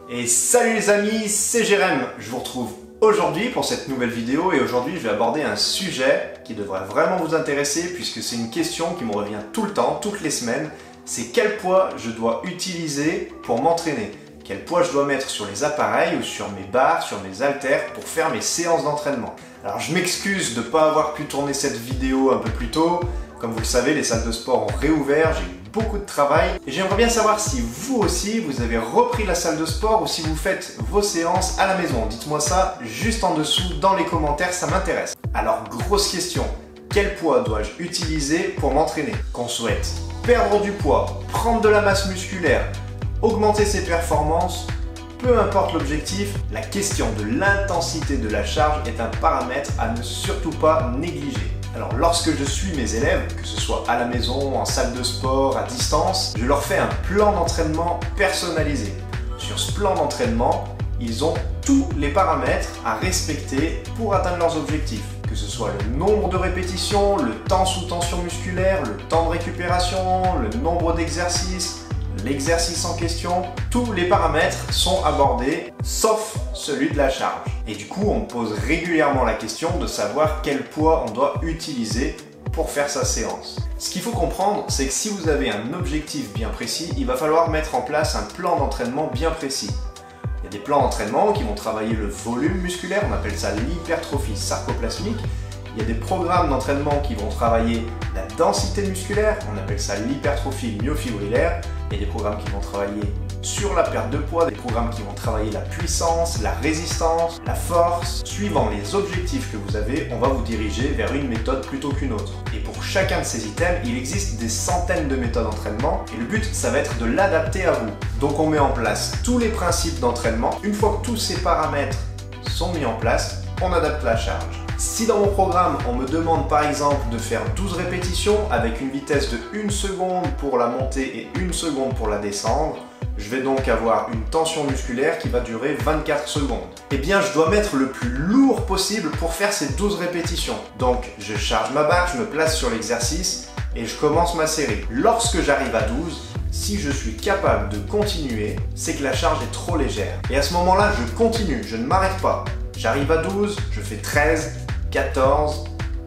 Et salut les amis, c'est Jérém. Je vous retrouve aujourd'hui pour cette nouvelle vidéo et aujourd'hui je vais aborder un sujet qui devrait vraiment vous intéresser puisque c'est une question qui me revient tout le temps, toutes les semaines. C'est quel poids je dois utiliser pour m'entraîner? Quel poids je dois mettre sur les appareils ou sur mes barres, sur mes haltères pour faire mes séances d'entraînement? Alors je m'excuse de ne pas avoir pu tourner cette vidéo un peu plus tôt. Comme vous le savez, les salles de sport ont réouvert, j'ai eu beaucoup de travail et j'aimerais bien savoir si vous aussi vous avez repris la salle de sport ou si vous faites vos séances à la maison. Dites-moi ça juste en dessous dans les commentaires, ça m'intéresse. Alors grosse question, quel poids dois-je utiliser pour m'entraîner? Qu'on souhaite perdre du poids, prendre de la masse musculaire, augmenter ses performances, peu importe l'objectif, la question de l'intensité de la charge est un paramètre à ne surtout pas négliger. Alors lorsque je suis mes élèves, que ce soit à la maison, en salle de sport, à distance, je leur fais un plan d'entraînement personnalisé. Sur ce plan d'entraînement, ils ont tous les paramètres à respecter pour atteindre leurs objectifs. Que ce soit le nombre de répétitions, le temps sous tension musculaire, le temps de récupération, le nombre d'exercices, l'exercice en question, tous les paramètres sont abordés, sauf celui de la charge. Et du coup, on me pose régulièrement la question de savoir quel poids on doit utiliser pour faire sa séance. Ce qu'il faut comprendre, c'est que si vous avez un objectif bien précis, il va falloir mettre en place un plan d'entraînement bien précis. Il y a des plans d'entraînement qui vont travailler le volume musculaire, on appelle ça l'hypertrophie sarcoplasmique. Il y a des programmes d'entraînement qui vont travailler la densité musculaire, on appelle ça l'hypertrophie myofibrillaire. Il y a des programmes qui vont travailler sur la perte de poids, des programmes qui vont travailler la puissance, la résistance, la force. Suivant les objectifs que vous avez, on va vous diriger vers une méthode plutôt qu'une autre. Et pour chacun de ces items, il existe des centaines de méthodes d'entraînement et le but, ça va être de l'adapter à vous. Donc on met en place tous les principes d'entraînement. Une fois que tous ces paramètres sont mis en place, on adapte la charge. Si dans mon programme, on me demande par exemple de faire 12 répétitions avec une vitesse de 1 seconde pour la montée et 1 seconde pour la descendre, je vais donc avoir une tension musculaire qui va durer 24 secondes. Eh bien, je dois mettre le plus lourd possible pour faire ces 12 répétitions. Donc, je charge ma barre, je me place sur l'exercice et je commence ma série. Lorsque j'arrive à 12, si je suis capable de continuer, c'est que la charge est trop légère. Et à ce moment-là, je continue, je ne m'arrête pas. J'arrive à 12, je fais 13, 14,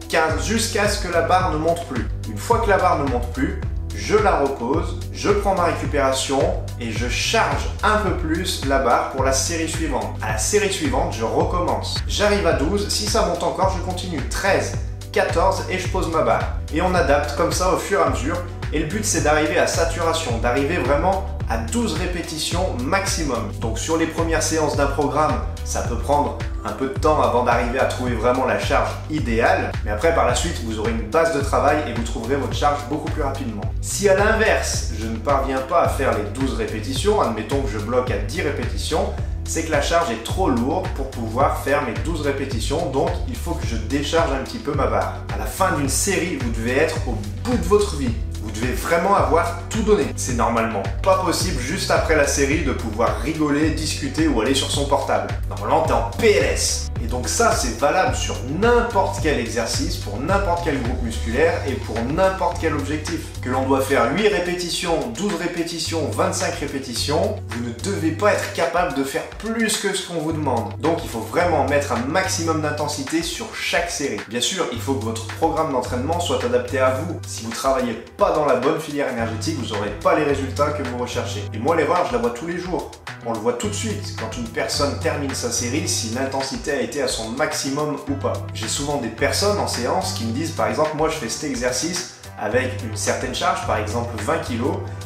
15, jusqu'à ce que la barre ne monte plus. Une fois que la barre ne monte plus, je la repose, je prends ma récupération et je charge un peu plus la barre pour la série suivante. À la série suivante, je recommence. J'arrive à 12, si ça monte encore, je continue. 13, 14 et je pose ma barre. Et on adapte comme ça au fur et à mesure. Et le but, c'est d'arriver à saturation, d'arriver vraiment à 12 répétitions maximum. Donc sur les premières séances d'un programme, ça peut prendre un peu de temps avant d'arriver à trouver vraiment la charge idéale. Mais après, par la suite, vous aurez une base de travail et vous trouverez votre charge beaucoup plus rapidement. Si à l'inverse, je ne parviens pas à faire les 12 répétitions, admettons que je bloque à 10 répétitions, c'est que la charge est trop lourde pour pouvoir faire mes 12 répétitions, donc il faut que je décharge un petit peu ma barre. À la fin d'une série, vous devez être au bout de votre vie. Vous devez vraiment avoir tout donné. C'est normalement pas possible juste après la série de pouvoir rigoler, discuter ou aller sur son portable. Normalement, t'es en PLS. Et donc ça, c'est valable sur n'importe quel exercice, pour n'importe quel groupe musculaire et pour n'importe quel objectif. Que l'on doit faire 8 répétitions, 12 répétitions, 25 répétitions, vous ne devez pas être capable de faire plus que ce qu'on vous demande. Donc il faut vraiment mettre un maximum d'intensité sur chaque série. Bien sûr, il faut que votre programme d'entraînement soit adapté à vous. Si vous travaillez pas dans la bonne filière énergétique, vous n'aurez pas les résultats que vous recherchez. Et moi, l'erreur, je la vois tous les jours. On le voit tout de suite quand une personne termine sa série, si l'intensité a été à son maximum ou pas. J'ai souvent des personnes en séance qui me disent, par exemple, moi je fais cet exercice avec une certaine charge, par exemple 20 kg,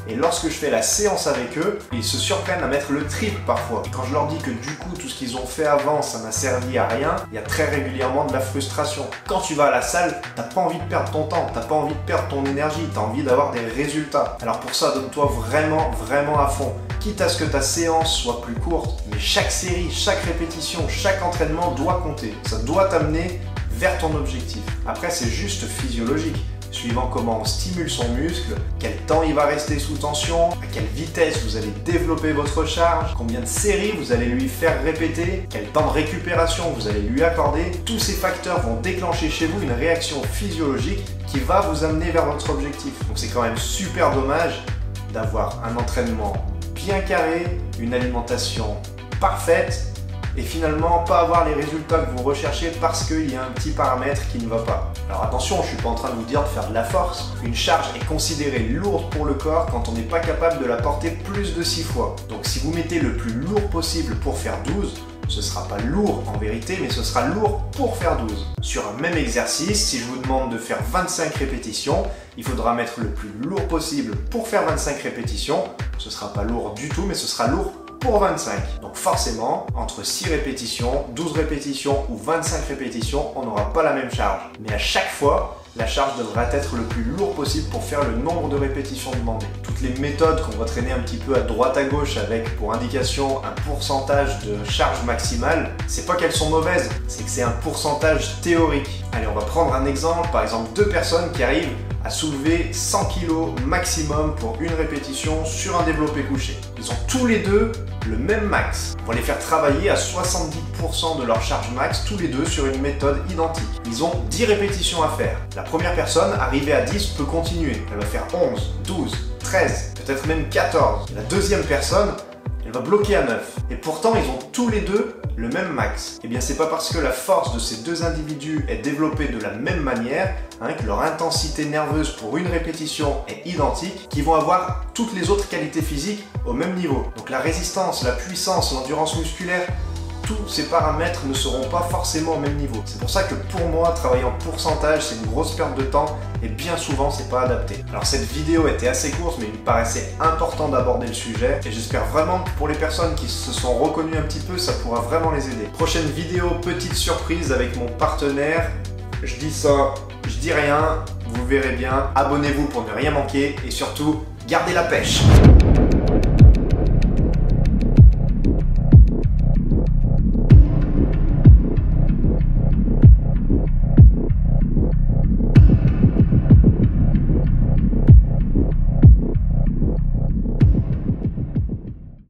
et lorsque je fais la séance avec eux, ils se surprennent à mettre le triple parfois. Et quand je leur dis que du coup tout ce qu'ils ont fait avant, ça n'a servi à rien, il y a très régulièrement de la frustration. Quand tu vas à la salle, t'as pas envie de perdre ton temps, t'as pas envie de perdre ton énergie, t'as envie d'avoir des résultats. Alors pour ça, donne-toi vraiment à fond. Quitte à ce que ta séance soit plus courte, mais chaque série, chaque répétition, chaque entraînement doit compter. Ça doit t'amener vers ton objectif. Après, c'est juste physiologique. Suivant comment on stimule son muscle, quel temps il va rester sous tension, à quelle vitesse vous allez développer votre charge, combien de séries vous allez lui faire répéter, quel temps de récupération vous allez lui accorder. Tous ces facteurs vont déclencher chez vous une réaction physiologique qui va vous amener vers votre objectif. Donc c'est quand même super dommage d'avoir un entraînement bien carré, une alimentation parfaite et finalement pas avoir les résultats que vous recherchez parce qu'il y a un petit paramètre qui ne va pas. Alors attention, je ne suis pas en train de vous dire de faire de la force. Une charge est considérée lourde pour le corps quand on n'est pas capable de la porter plus de 6 fois. Donc si vous mettez le plus lourd possible pour faire 12, ce ne sera pas lourd en vérité, mais ce sera lourd pour faire 12. Sur un même exercice, si je vous demande de faire 25 répétitions, il faudra mettre le plus lourd possible pour faire 25 répétitions. Ce ne sera pas lourd du tout, mais ce sera lourd pour 25. Donc forcément, entre 6 répétitions, 12 répétitions ou 25 répétitions, on n'aura pas la même charge. Mais à chaque fois, la charge devra être le plus lourd possible pour faire le nombre de répétitions demandées. Toutes les méthodes qu'on va traîner un petit peu à droite à gauche avec pour indication un pourcentage de charge maximale, c'est pas qu'elles sont mauvaises, c'est que c'est un pourcentage théorique. Allez, on va prendre un exemple, par exemple 2 personnes qui arrivent à soulever 100 kg maximum pour une répétition sur un développé couché. Ils ont tous les deux le même max. On va les faire travailler à 70% de leur charge max tous les deux sur une méthode identique. Ils ont 10 répétitions à faire. La première personne, arrivée à 10, peut continuer. Elle va faire 11, 12, 13, peut-être même 14. Et la deuxième personne, elle va bloquer à 9. Et pourtant, ils ont tous les deux le même max. Et bien, c'est pas parce que la force de ces deux individus est développée de la même manière, que leur intensité nerveuse pour une répétition est identique, qu'ils vont avoir toutes les autres qualités physiques au même niveau. Donc la résistance, la puissance, l'endurance musculaire, tous ces paramètres ne seront pas forcément au même niveau. C'est pour ça que pour moi, travailler en pourcentage, c'est une grosse perte de temps et bien souvent, c'est pas adapté. Alors cette vidéo était assez courte, mais il me paraissait important d'aborder le sujet et j'espère vraiment que pour les personnes qui se sont reconnues un petit peu, ça pourra vraiment les aider. Prochaine vidéo, petite surprise avec mon partenaire. Je dis ça, je dis rien, vous verrez bien. Abonnez-vous pour ne rien manquer et surtout, gardez la pêche.